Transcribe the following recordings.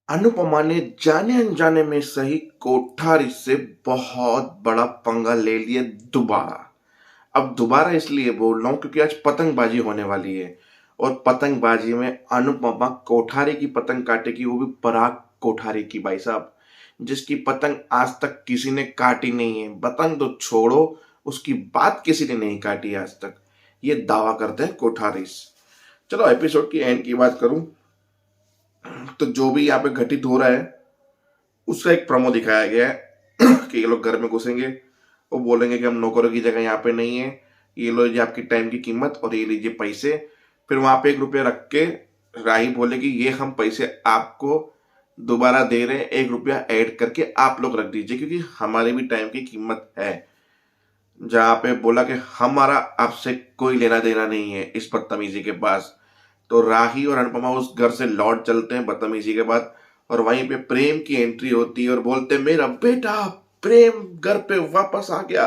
अनुपमा ने जाने अनजाने में सही कोठारी से बहुत बड़ा पंगा ले लिया दोबारा। अब दोबारा इसलिए बोल रहा हूँ क्योंकि आज पतंगबाजी होने वाली है और पतंगबाजी में अनुपमा कोठारी की पतंग काटेगी, वो भी पराग कोठारी की। भाई साहब, जिसकी पतंग आज तक किसी ने काटी नहीं है। पतंग तो छोड़ो, उसकी बात किसी ने नहीं काटी आज तक, ये दावा करते हैं कोठारी। चलो एपिसोड की एंड की बात करूं तो जो भी यहाँ पे घटित हो रहा है उसका एक प्रोमो दिखाया गया है कि ये लोग घर में घुसेंगे, वो बोलेंगे कि हम नौकरों की जगह यहाँ पे नहीं है, ये लो लीजिए आपकी टाइम की कीमत और ये लीजिए पैसे। फिर वहां पे 1 रुपया रख के राही बोलेगी ये हम पैसे आपको दोबारा दे रहे हैं, 1 रुपया ऐड करके आप लोग रख दीजिए क्योंकि हमारी भी टाइम की कीमत है। जहाँ पे बोला कि हमारा आपसे कोई लेना देना नहीं है इस बदतमीजी के पास। तो राही और अनुपमा उस घर से लौट चलते हैं बदतमीजी के बाद, और वहीं पे प्रेम की एंट्री होती है और बोलते हैं मेरा बेटा प्रेम घर पे वापस आ गया।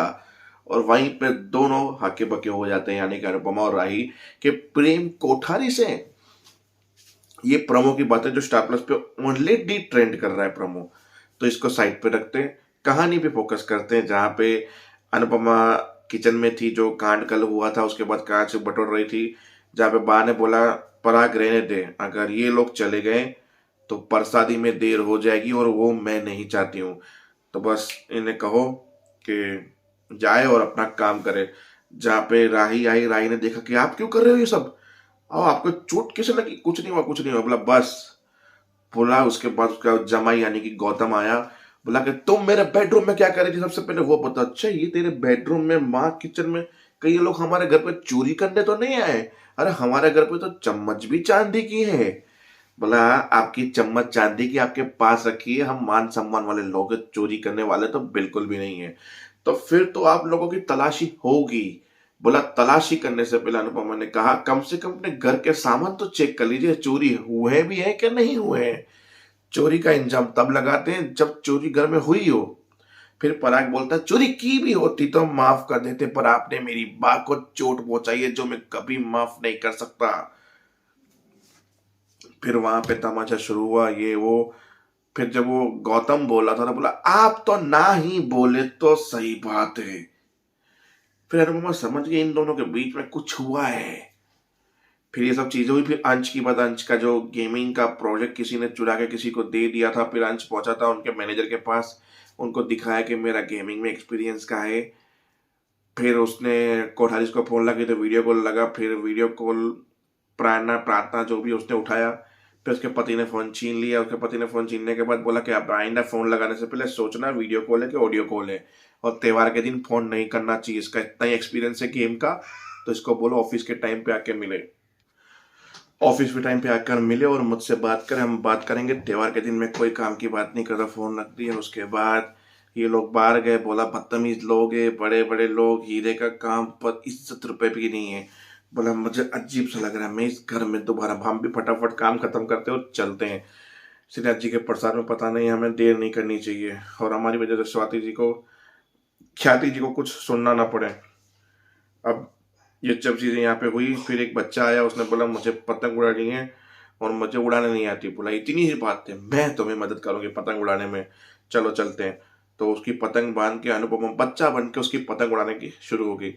और वहीं पे दोनों हके बके हो जाते हैं, यानी कि अनुपमा और राही के प्रेम कोठारी से। ये प्रोमो की बात है जो स्टार प्लस पे ऑलरेडी ट्रेंड कर रहा है प्रोमो, तो इसको साइड पे रखते हैं, कहानी पे फोकस करते हैं। जहाँ पे अनुपमा किचन में थी, जो कांड कल हुआ था उसके बाद कांच बटोर रही थी, जहाँ पे बा ने बोला पराग रहने दे, अगर ये लोग चले गए तो प्रसादी में देर हो जाएगी और वो मैं नहीं चाहती हूँ, तो बस इन्हें कहो कि जाए और अपना काम करे। जहाँ पे राही आई, राही ने देखा कि आप क्यों कर रहे हो ये सब, और आपको चोट कैसे लगी, कुछ नहीं हुआ कुछ नहीं हुआ, बोला बस। बोला उसके बाद उसका जमाई यानी कि गौतम आया, बोला कि तुम मेरे बेडरूम में क्या कर रही थी, सबसे पहले वो बता। अच्छा ये तेरे बेडरूम में, माँ किचन में, कई लोग हमारे घर पे चोरी करने तो नहीं आए? अरे हमारे घर पे तो चम्मच भी चांदी की है। बोला आपकी चम्मच चांदी की आपके पास रखी है, हम मान सम्मान वाले लोग हैं, चोरी करने वाले तो बिल्कुल भी नहीं है। तो फिर तो आप लोगों की तलाशी होगी। बोला तलाशी करने से पहले अनुपमा ने कहा कम से कम अपने घर के सामान तो चेक कर लीजिए, चोरी हुए भी है कि नहीं हुए हैं। चोरी का इंजाम तब लगाते हैं जब चोरी घर में हुई हो। फिर पराग बोलता चोरी की भी होती तो माफ कर देते, पर आपने मेरी बात को चोट पहुंचाई है जो मैं कभी माफ नहीं कर सकता। फिर वहां पे तमाशा शुरू हुआ, ये वो। फिर जब वो गौतम बोला था ना, बोला आप तो ना ही बोले तो सही बात है। फिर अनुपमा समझ गई इन दोनों के बीच में कुछ हुआ है। फिर ये सब चीजें हुई। फिर अंश की बात, अंश का जो गेमिंग का प्रोजेक्ट किसी ने चुरा के किसी को दे दिया था। फिर अंश पहुंचा था उनके मैनेजर के पास, उनको दिखाया कि मेरा गेमिंग में एक्सपीरियंस का है। फिर उसने कोठारीज को फोन लगा तो वीडियो कॉल लगा, फिर वीडियो कॉल प्रार्थना प्रार्थना जो भी उसने उठाया। फिर उसके पति ने फोन छीन लिया। उसके पति ने फोन छीनने के बाद बोला कि आप आइंदा फोन लगाने से पहले सोचना वीडियो कॉल है कि ऑडियो कॉल है, और त्योहार के दिन फोन नहीं करना चाहिए। इसका इतना ही एक्सपीरियंस है गेम का, तो इसको बोलो ऑफिस के टाइम पे आके मिले, ऑफिस के टाइम पे आकर मिले और मुझसे बात करें, हम बात करेंगे। त्योहार के दिन में कोई काम की बात नहीं करता, फोन रख दिया। उसके बाद ये लोग बाहर गए। बोला बदतमीज लोग है, बड़े बड़े लोग, हीरे का काम पर इज्जत रुपए भी नहीं है। बोला मुझे अजीब सा लग रहा है, मैं इस घर में दोबारा, हम भी फटाफट काम खत्म करते और चलते हैं। श्रीनाथ जी के प्रसाद में पता नहीं, हमें देर नहीं करनी चाहिए और हमारी वजह से स्वाति जी को, ख्याति जी को कुछ सुनना ना पड़े। अब ये जब चीजें यहाँ पे हुई, फिर एक बच्चा आया, उसने बोला मुझे पतंग उड़ानी है और मुझे उड़ाने नहीं आती। बोला इतनी ही बात है, मैं तुम्हें मदद करूंगी पतंग उड़ाने में, चलो चलते हैं। तो उसकी पतंग बांध के अनुपमा बच्चा बन के उसकी पतंग उड़ाने की शुरू हो गई।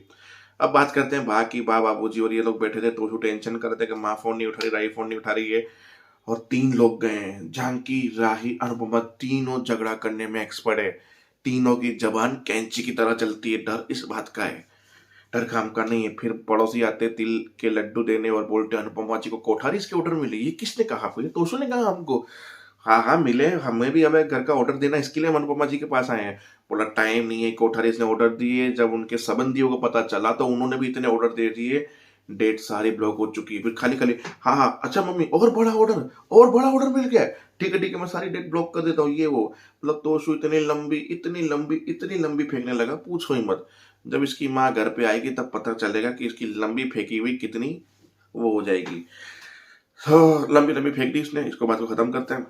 अब बात करते हैं बा की। बा बाबूजी और ये लोग बैठे थे तो टेंशन कर रहे थे कि माँ फोन नहीं उठा रही, राही फोन नहीं उठा रही है। और 3 लोग गए हैं, जानकी राही अनुपमा, तीनों झगड़ा करने में एक्सपर्ट है। तीनों की जबान कैंची की तरह चलती है। डर इस बात का है, डर काम का नहीं है। फिर पड़ोसी आते तिल के लड्डू देने और बोलते अनुपमा जी को कोठारी इसके ऑर्डर मिले। ये किसने कहा? फिर तो उसने कहा हमको। हाँ हाँ मिले, हमें भी हमें घर का ऑर्डर देना, इसके लिए हम अनुपमा जी के पास आए हैं। बोला टाइम नहीं है, कोठारी इसने ऑर्डर दिए। जब उनके संबंधियों को पता चला तो उन्होंने भी इतने ऑर्डर दे दिए, डेट सारी ब्लॉक हो चुकी है। फिर खाली खाली हाँ हाँ अच्छा मम्मी और बड़ा ऑर्डर मिल गया है, ठीक है मैं सारी डेट ब्लॉक कर देता हूँ, ये वो। मतलब तोशु इतनी लंबी इतनी लंबी इतनी लंबी फेंकने लगा, पूछो ही मत। जब इसकी माँ घर पे आएगी तब पता चलेगा कि इसकी लंबी फेंकी हुई कितनी वो हो जाएगी। लंबी लंबी फेंक दी इसने, इसको बात को खत्म करते हैं।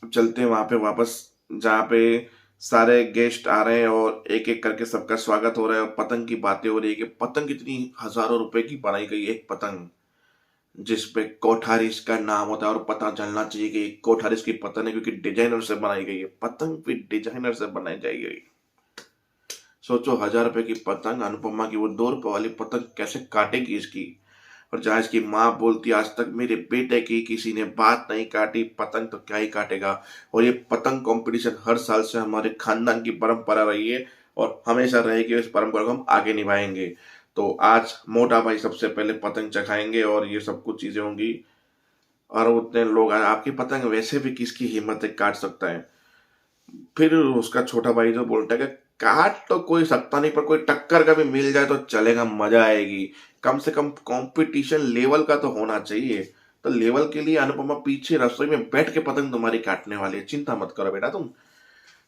अब चलते हैं वहां पे वापस, जहाँ पे सारे गेस्ट आ रहे हैं और एक एक करके सबका स्वागत हो रहा है और पतंग की बातें हो रही है कि पतंग कितनी हजारों रुपए की बनाई गई एक पतंग। जिसपे कोठारिस का नाम होता है और पता चलना चाहिए कि कोठारिस की पतंग है क्योंकि डिजाइनर से बनाई गई है, पतंग भी डिजाइनर से बनाई जाएगी। सोचो 1,000 रुपए की पतंग, अनुपमा की वो 2 रुपए वाली पतंग कैसे काटेगी इसकी। और जहाँ इसकी माँ बोलती आज तक मेरे बेटे की किसी ने बात नहीं काटी, पतंग तो क्या ही काटेगा। और ये पतंग कंपटीशन हर साल से हमारे खानदान की परंपरा रही है और हमेशा रहेगी, इस परंपरा को हम आगे निभाएंगे। तो आज मोटा भाई सबसे पहले पतंग चखाएंगे और ये सब कुछ चीजें होंगी। और उतने लोग आपकी पतंग वैसे भी किसकी हिम्मत है काट सकता है। फिर उसका छोटा भाई जो बोलता है कि काट तो कोई सकता नहीं पर कोई टक्कर का भी मिल जाए तो चलेगा, मजा आएगी। कम से कम कंपटीशन लेवल का तो होना चाहिए। तो लेवल के लिए अनुपमा पीछे रसोई में बैठ के पतंग तुम्हारी काटने वाली है, चिंता मत करो बेटा तुम।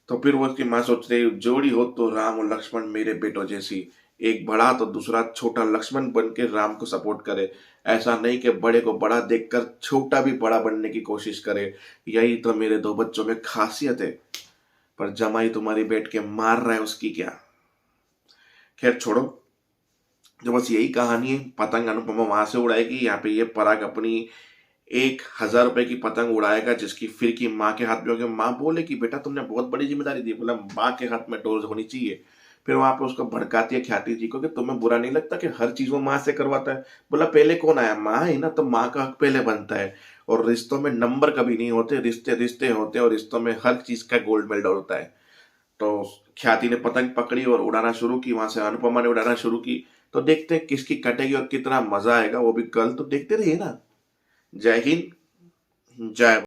तो फिर वो उसकी माँ सोच रही जोड़ी हो तो राम और लक्ष्मण मेरे बेटों जैसी, एक बड़ा तो दूसरा छोटा लक्ष्मण बन के राम को सपोर्ट करे। ऐसा नहीं कि बड़े को बड़ा देखकर छोटा भी बड़ा बनने की कोशिश करे। यही तो मेरे 2 बच्चों में खासियत है। पर जमाई तुम्हारी बैठ के मार रहा है उसकी क्या। खैर छोड़ो, जो बस यही कहानी है। पतंग अनुपमा वहां से उड़ाएगी, यहाँ पे ये पराग अपनी 1,000 रुपए की पतंग उड़ाएगा जिसकी फिर की माँ के हाथ में होगी। माँ बोले कि बेटा तुमने बहुत बड़ी जिम्मेदारी दी, बोला माँ के हाथ में डोर होनी चाहिए। फिर वहां पे उसको भड़काती है ख्याति जी को कि तुम्हें बुरा नहीं लगता कि हर चीज वो माँ से करवाता है। बोला पहले कौन आया, माँ ही ना, तो माँ का हक पहले बनता है। और रिश्तों में नंबर कभी नहीं होते, रिश्ते रिश्ते होते हैं और रिश्तों में हर चीज का गोल्ड मेडल होता है। तो ख्याति ने पतंग पकड़ी और उड़ाना शुरू की, वहां से अनुपमा ने उड़ाना शुरू की। तो देखते हैं किसकी कटेगी और कितना मजा आएगा, वो भी कल। तो देखते रहिए ना। जय हिंद, जय